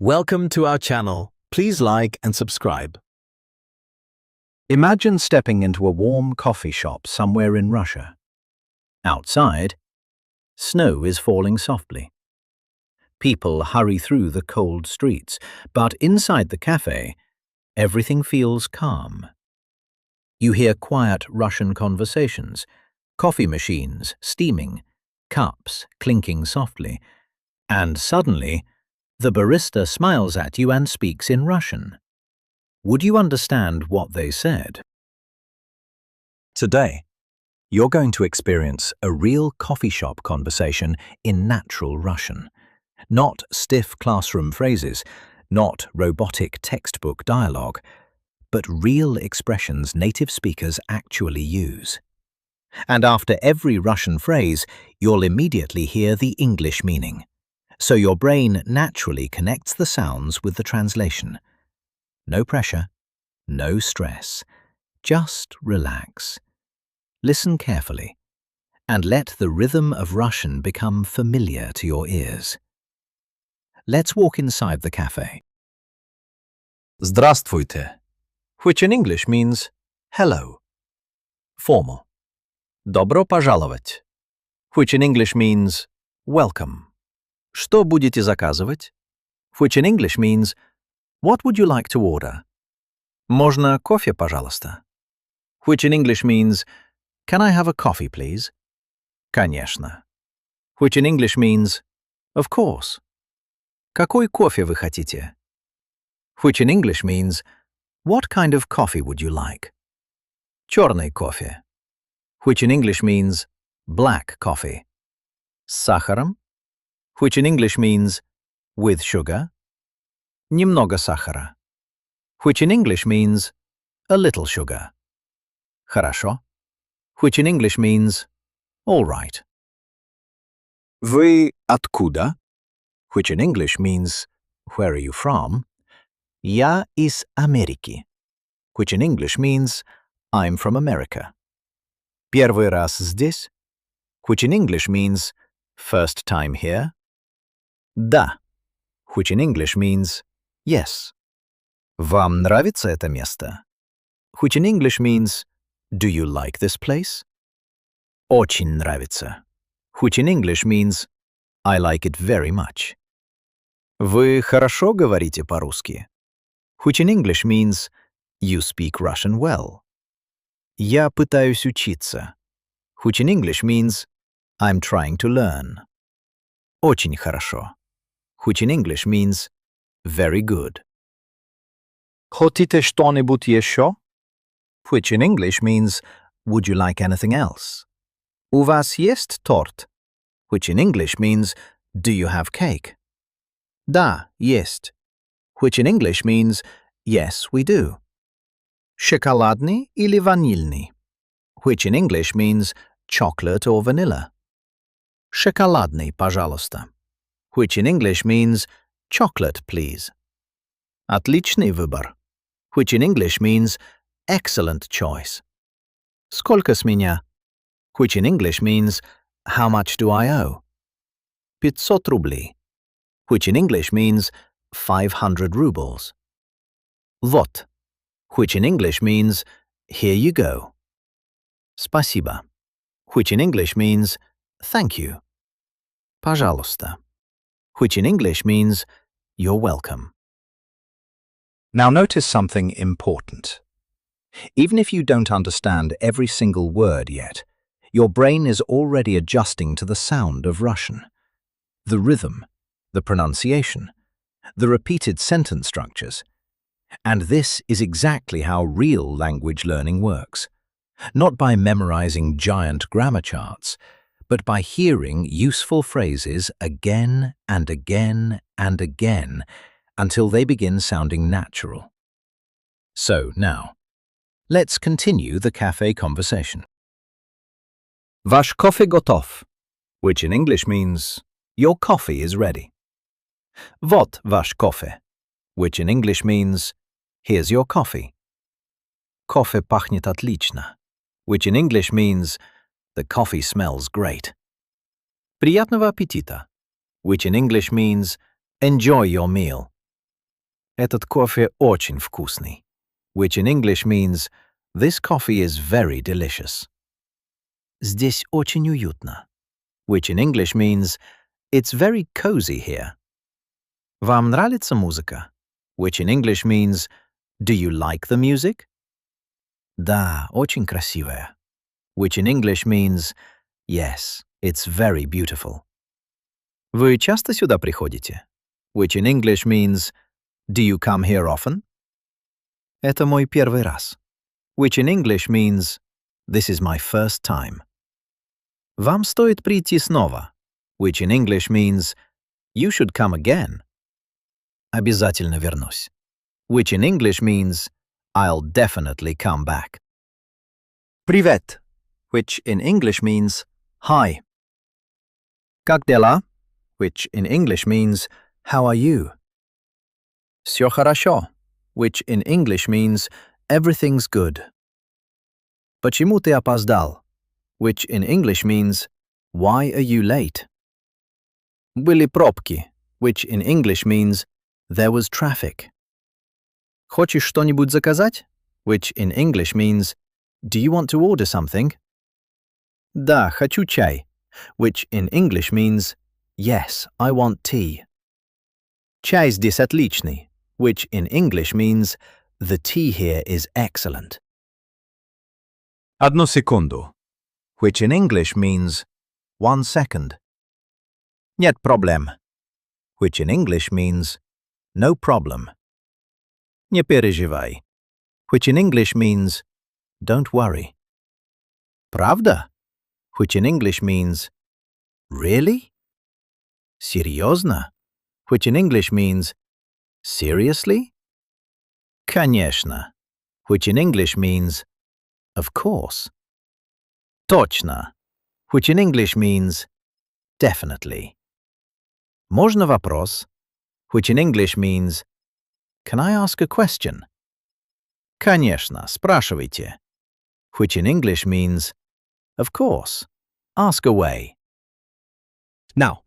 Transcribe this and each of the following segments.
Welcome to our channel. Please like and subscribe. Imagine stepping into a warm coffee shop somewhere in Russia. Outside, snow is falling softly. People hurry through the cold streets, but inside the cafe, everything feels calm. You hear quiet Russian conversations, coffee machines steaming, cups clinking softly, and suddenly, the barista smiles at you and speaks in Russian. Would you understand what they said? Today, you're going to experience a real coffee shop conversation in natural Russian. Not stiff classroom phrases, not robotic textbook dialogue, but real expressions native speakers actually use. And after every Russian phrase, you'll immediately hear the English meaning. So your brain naturally connects the sounds with the translation. No pressure, no stress. Just relax. Listen carefully, and let the rhythm of Russian become familiar to your ears. Let's walk inside the cafe. Здравствуйте, which in English means hello. Formal. Добро пожаловать, which in English means welcome. Что будете заказывать? Which in English means, what would you like to order? Можно кофе, пожалуйста? Which in English means, can I have a coffee, please? Конечно. Which in English means, of course. Какой кофе вы хотите? Which in English means, what kind of coffee would you like? Черный кофе. Which in English means, black coffee. С сахаром? Which in English means with sugar. Немного сахара, which in English means a little sugar. Хорошо, which in English means all right. Вы откуда? Which in English means where are you from? Я из Америки, which in English means I'm from America. Первый раз здесь, which in English means first time here. Да, which in English means yes. Вам нравится это место? Which in English means do you like this place? Очень нравится, which in English means I like it very much. Вы хорошо говорите по-русски, which in English means you speak Russian well. Я пытаюсь учиться, which in English means I'm trying to learn. Очень хорошо, which in English means very good. Хотите что-нибудь еще? Which in English means would you like anything else? У вас есть торт? Which in English means do you have cake? Да, есть. Which in English means yes, we do. Шоколадный или ванильный? Which in English means chocolate or vanilla. Шоколадный, пожалуйста. Which in English means chocolate, please. Отличный выбор, which in English means excellent choice. Сколько с меня? Which in English means how much do I owe? 500 рублей, which in English means 500 rubles. Вот, which in English means here you go. Спасибо, which in English means thank you. Пожалуйста, which in English means you're welcome. Now notice something important. Even if you don't understand every single word yet, your brain is already adjusting to the sound of Russian. The rhythm, the pronunciation, the repeated sentence structures. And this is exactly how real language learning works. Not by memorizing giant grammar charts, but by hearing useful phrases again and again and again until they begin sounding natural. So now, let's continue the cafe conversation. Ваш кофе готов, which in English means your coffee is ready. Вот ваш кофе, which in English means here's your coffee. Кофе пахнет отлично, which in English means the coffee smells great. Приятного аппетита, which in English means enjoy your meal. Этот кофе очень вкусный, which in English means this coffee is very delicious. Здесь очень уютно, which in English means it's very cozy here. Вам нравится музыка? Which in English means do you like the music? Да, очень красивая. Which in English means yes, it's very beautiful. Вы часто сюда приходите? Which in English means do you come here often? Это мой первый раз. Which in English means this is my first time. Вам стоит прийти снова. Which in English means you should come again. Обязательно вернусь. Which in English means I'll definitely come back. Привет, which in English means hi. Как дела? Which in English means how are you? Всё хорошо, which in English means everything's good. Почему ты опоздал? Which in English means why are you late? Были пробки, which in English means there was traffic. Хочешь что-нибудь заказать? Which in English means do you want to order something? Да, хочу чай, which in English means yes, I want tea. Чай здесь отличный, which in English means the tea here is excellent. Одну секунду. Which in English means 1 second. Нет проблем, which in English means no problem. Не переживай, which in English means don't worry. Правда? Which in English means really? Серьезно? Which in English means seriously? Конечно, which in English means of course. Точно, which in English means definitely. Можно вопрос, which in English means can I ask a question? Конечно, спрашивайте, which in English means of course. Ask away. Now,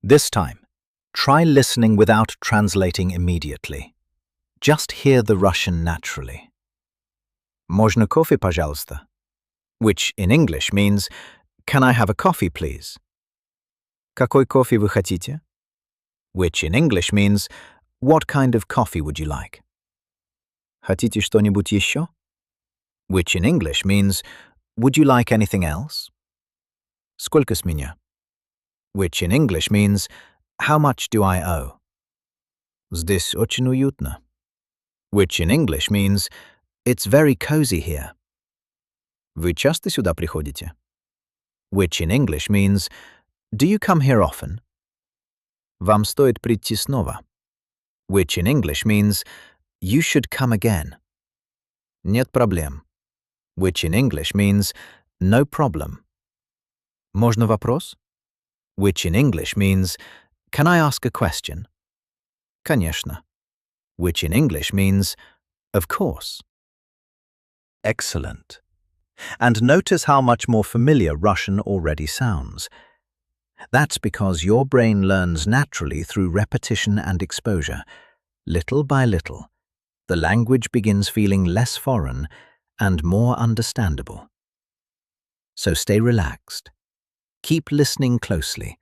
this time, try listening without translating immediately. Just hear the Russian naturally. Можно кофе, пожалуйста? Which in English means can I have a coffee, please? Какой кофе вы хотите? Which in English means what kind of coffee would you like? Хотите что-нибудь еще? Which in English means would you like anything else? Сколько с меня? Which in English means how much do I owe? Здесь очень уютно. Which in English means it's very cozy here. Вы часто сюда приходите? Which in English means do you come here often? Вам стоит прийти снова. Which in English means you should come again. Нет проблем. Which in English means no problem. Можно вопрос? Which in English means can I ask a question? Конечно. Which in English means of course. Excellent. And notice how much more familiar Russian already sounds. That's because your brain learns naturally through repetition and exposure. Little by little, the language begins feeling less foreign and more understandable. So stay relaxed. Keep listening closely,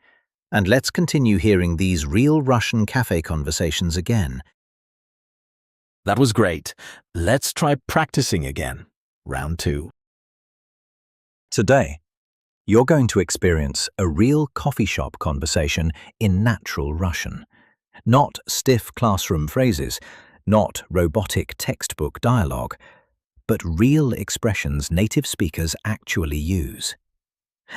and let's continue hearing these real Russian cafe conversations again. That was great. Let's try practicing again. Round 2. Today, you're going to experience a real coffee shop conversation in natural Russian. Not stiff classroom phrases, not robotic textbook dialogue, but real expressions native speakers actually use.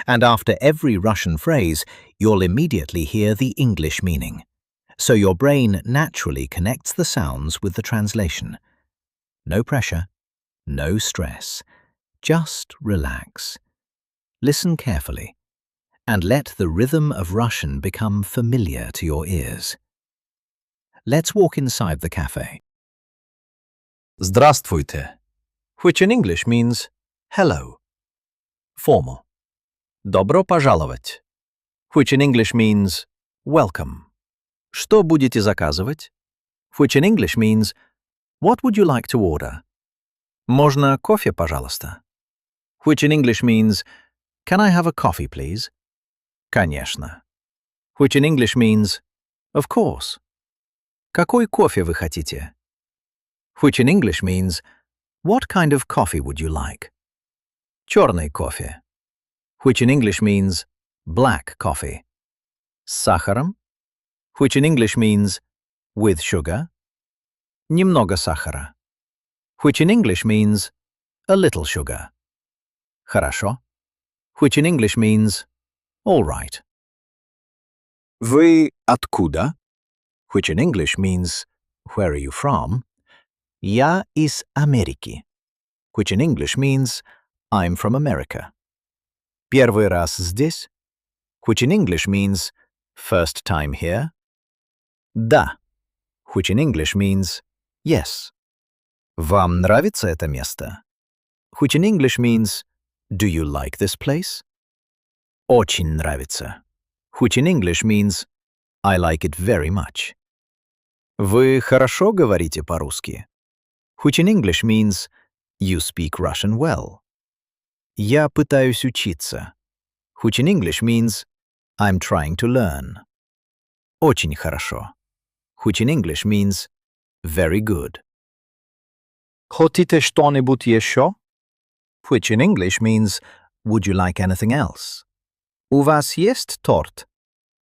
And after every Russian phrase, you'll immediately hear the English meaning. So your brain naturally connects the sounds with the translation. No pressure, no stress. Just relax. Listen carefully, and let the rhythm of Russian become familiar to your ears. Let's walk inside the cafe. Здравствуйте, which in English means hello. Formal. Добро пожаловать, which in English means welcome. Что будете заказывать? which in English means, what would you like to order? Можно кофе, пожалуйста? Which in English means, can I have a coffee, please? Конечно. Which in English means, of course. Какой кофе вы хотите? Which in English means, what kind of coffee would you like? Черный кофе. Which in English means, black coffee. С сахаром. Which in English means, with sugar. Немного сахара. Which in English means, a little sugar. Хорошо. Which in English means, all right. Вы откуда? Which in English means, where are you from? Я из Америки. Which in English means, I'm from America. Первый раз здесь? Which in English means, first time here. Да. Which in English means, yes. Вам нравится это место? Which in English means, do you like this place? Очень нравится. Which in English means, I like it very much. Вы хорошо говорите по-русски. Which in English means, you speak Russian well. Я пытаюсь учиться. Which in English means, I'm trying to learn. Очень хорошо. Which in English means, very good. Хотите что-нибудь еще? Which in English means, would you like anything else? У вас есть торт?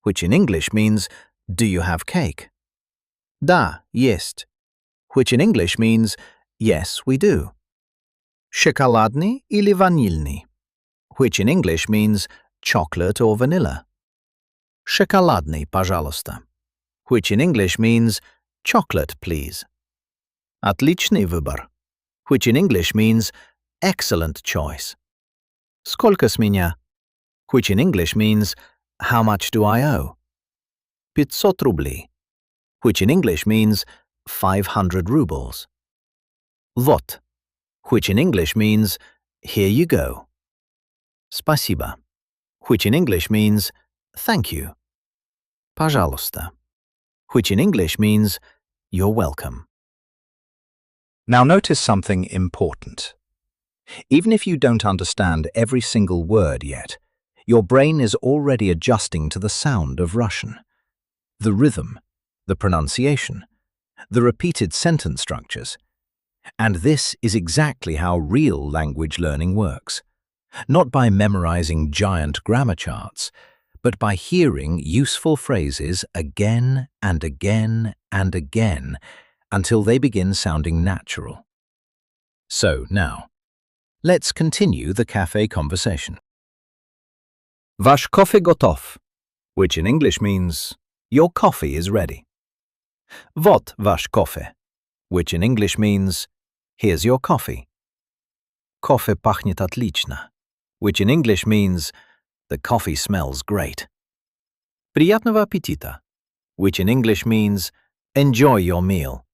Which in English means, do you have cake? Да, есть. Which in English means, yes, we do. Шоколадный или ванильный? Which in English means, chocolate or vanilla. Шоколадный, пожалуйста. Which in English means, chocolate, please. Отличный выбор. Which in English means, excellent choice. Сколько с меня? Which in English means, how much do I owe? 500 рублей. Which in English means, 500 rubles. Вот. Which in English means, here you go. Спасибо. Which in English means, thank you. Пожалуйста. Which in English means, you're welcome. Now notice something important. Even if you don't understand every single word yet, your brain is already adjusting to the sound of Russian. The rhythm, the pronunciation, the repeated sentence structures. And this is exactly how real language learning works. Not by memorizing giant grammar charts, but by hearing useful phrases again and again and again until they begin sounding natural. So now, let's continue the cafe conversation. Ваш кофе готов, which in English means, your coffee is ready. Вот ваш кофе, which in English means, here's your coffee. Кофе пахнет отлично, which in English means, the coffee smells great. Приятного аппетита, which in English means, enjoy your meal.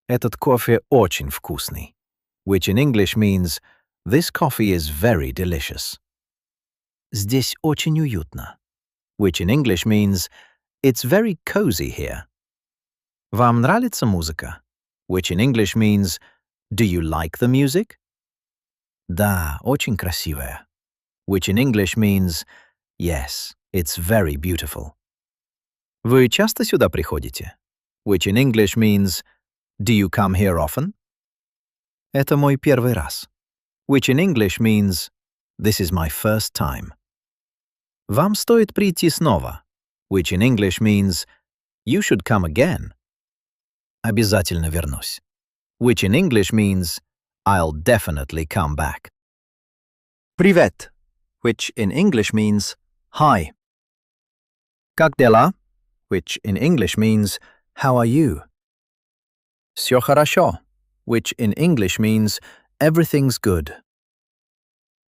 Этот кофе очень вкусный, which in English means, this coffee is very delicious. Здесь очень уютно, which in English means, it's very cozy here. Вам нравится музыка, which in English means, do you like the music? Да, очень красивая, which in English means, yes, it's very beautiful. Вы часто сюда приходите, which in English means, do you come here often? Это мой первый раз, which in English means, this is my first time. Вам стоит прийти снова, which in English means, you should come again. Обязательно вернусь, which in English means, I'll definitely come back. Привет, which in English means, hi. Как дела, which in English means, how are you? Всё хорошо, which in English means, everything's good.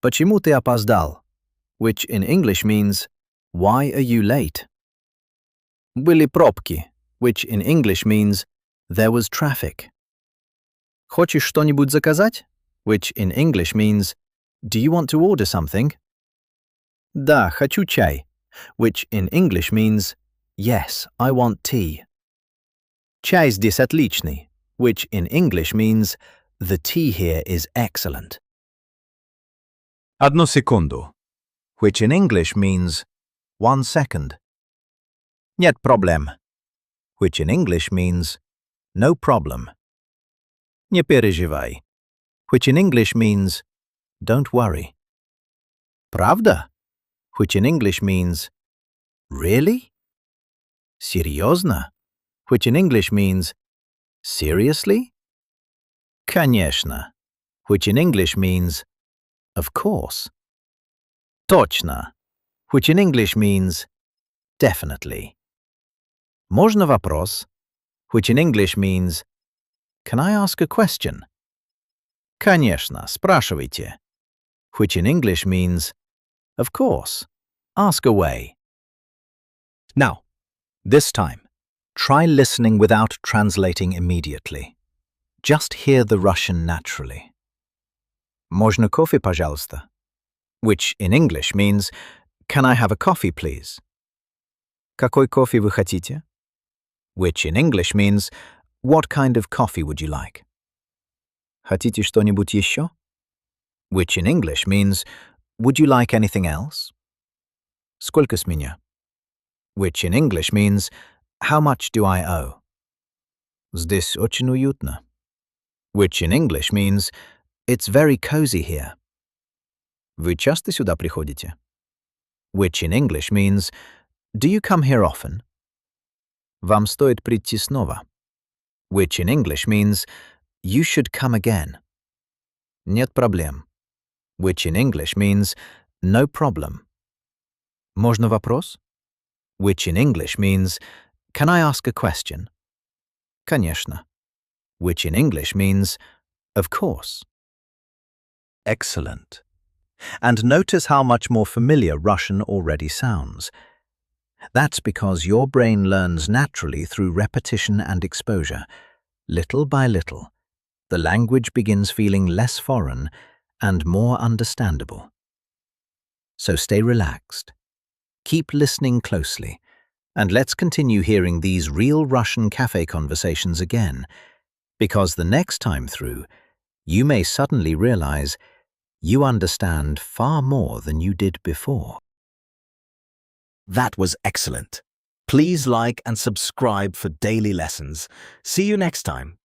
Почему ты опоздал, which in English means, why are you late? Были пробки, which in English means, there was traffic. Хочешь что-нибудь заказать, which in English means, do you want to order something? Да, хочу чай, which in English means, yes, I want tea. Чай здесь отличный, which in English means the tea here is excellent. Одну секунду. Which in English means 1 second. Нет проблем, which in English means no problem. Не переживай, which in English means don't worry. Правда, which in English means really? Серьезно, which in English means seriously? Конечно, which in English means of course. Точно, which in English means definitely. Можно вопрос, which in English means can I ask a question? Конечно, спрашивайте, which in English means of course, ask away. Now, this time, try listening without translating immediately. Just hear the Russian naturally. Можно кофе, пожалуйста? Which in English means, can I have a coffee, please? Какой кофе вы хотите? Which in English means, what kind of coffee would you like? Хотите что-нибудь еще? Which in English means, would you like anything else? Сколько с меня? Which in English means, how much do I owe? Здесь очень уютно. Which in English means, it's very cozy here. Вы часто сюда приходите? Which in English means, do you come here often? Вам стоит прийти снова. Which in English means, you should come again. Нет проблем. Which in English means, no problem. Можно вопрос? Which in English means, can I ask a question? Конечно. Which in English means, of course. Excellent. And notice how much more familiar Russian already sounds. That's because your brain learns naturally through repetition and exposure. Little by little, the language begins feeling less foreign and more understandable. So stay relaxed. Keep listening closely, and let's continue hearing these real Russian cafe conversations again, because the next time through, you may suddenly realize you understand far more than you did before. That was excellent. Please like and subscribe for daily lessons. See you next time.